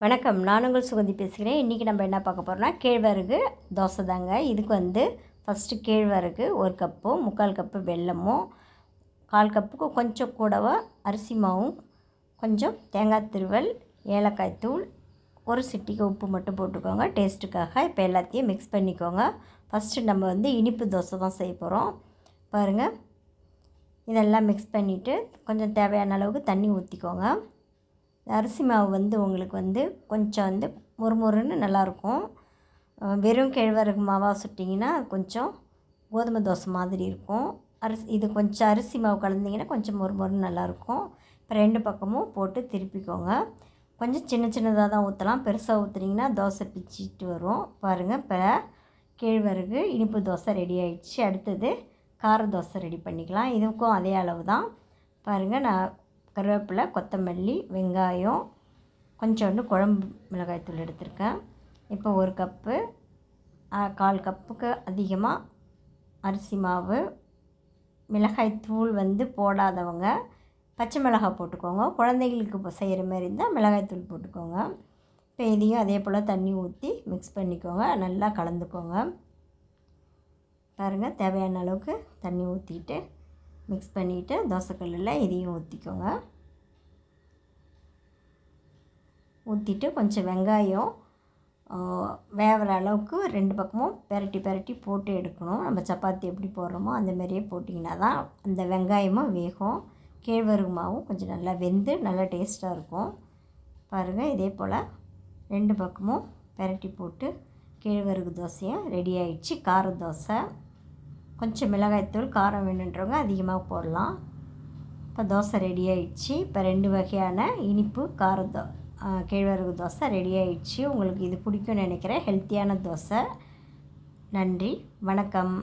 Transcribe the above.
வணக்கம். நான் உங்கள் சுகந்தி பேசுகிறேன். இன்றைக்கி நம்ம என்ன பார்க்க போகிறோம்னா, கேழ்வரகு தோசை தாங்க. இதுக்கு ஃபஸ்ட்டு கேழ்வரகு 1 கப்பும், 3/4 கப்பு வெல்லமும், 1/4 கப்புக்கு கொஞ்சம் கூடவா அரிசி மாவும், கொஞ்சம் தேங்காய் திருவல், ஏலக்காய் தூள், ஒரு சிட்டிகை உப்பு மட்டும் போட்டுக்கோங்க டேஸ்ட்டுக்காக. இப்போ எல்லாத்தையும் மிக்ஸ் பண்ணிக்கோங்க. ஃபஸ்ட்டு நம்ம இனிப்பு தோசை தான் செய்ய போகிறோம். பாருங்கள், இதெல்லாம் மிக்ஸ் பண்ணிவிட்டு கொஞ்சம் தேவையான அளவுக்கு தண்ணி ஊற்றிக்கோங்க. அரிசி மாவு உங்களுக்கு கொஞ்சம் மொறுமொறுன்னு நல்லாயிருக்கும். வெறும் கேழ்வரகு மாவாக சுட்டிங்கன்னா கொஞ்சம் கோதுமை தோசை மாதிரி இருக்கும். இது கொஞ்சம் அரிசி மாவு கலந்திங்கன்னா கொஞ்சம் மொறுமொறுன்னு நல்லாயிருக்கும். இப்போ 2 பக்கமும் போட்டு திருப்பிக்கோங்க. கொஞ்சம் சின்ன சின்னதாக தான் ஊற்றலாம். பெருசாக ஊற்றுனீங்கன்னா தோசை பிச்சிட்டு வரும். பாருங்கள், இப்போ கேழ்வரகு இனிப்பு தோசை ரெடி ஆகிடுச்சு. அடுத்தது கார தோசை ரெடி பண்ணிக்கலாம். இதுக்கும் அதே அளவு தான். பாருங்கள், நான் கருவேப்பிலை, கொத்தமல்லி, வெங்காயம், கொஞ்சோண்டு குழம்பு மிளகாய்த்தூள் எடுத்திருக்கேன். இப்போ 1 கப்பு, 1/4 கப்புக்கு அதிகமாக அரிசி மாவு. மிளகாய்த்தூள் போடாதவங்க பச்சை மிளகாய் போட்டுக்கோங்க. குழந்தைகளுக்கு இப்போ செய்கிற மாதிரி இருந்தால் மிளகாய்த்தூள் போட்டுக்கோங்க. இப்போ இதையும் அதே போல் தண்ணி ஊற்றி மிக்ஸ் பண்ணிக்கோங்க. நல்லா கலந்துக்கோங்க. பாருங்கள், தேவையான அளவுக்கு தண்ணி ஊற்றிட்டு மிக்ஸ் பண்ணிவிட்டு தோசைக்கல்லில் இதையும் ஊற்றிக்கோங்க. ஊற்றிட்டு கொஞ்சம் வெங்காயம் வேகிற அளவுக்கு 2 பக்கமும் பெரட்டி போட்டு எடுக்கணும். நம்ம சப்பாத்தி எப்படி போடுறோமோ அந்தமாரியே போட்டிங்கன்னா தான் அந்த வெங்காயமும் வேகும். கேழ்வரகு மாவும் கொஞ்சம் நல்லா வெந்து நல்லா டேஸ்ட்டாக இருக்கும். பாருங்கள், இதே போல் 2 பக்கமும் பெரட்டி போட்டு கேழ்வரகு தோசையும் ரெடி ஆகிடுச்சு. கார தோசை. கொஞ்சம் மிளகாய்த்தூள் காரம் வேணுன்றவங்க அதிகமாக போடலாம். இப்போ தோசை ரெடி ஆகிடுச்சு. இப்போ 2 வகையான இனிப்பு கேழ்வரகு தோசை ரெடி ஆகிடுச்சு. உங்களுக்கு இது பிடிக்கும்னு நினைக்கிறேன். ஹெல்த்தியான தோசை. நன்றி, வணக்கம்.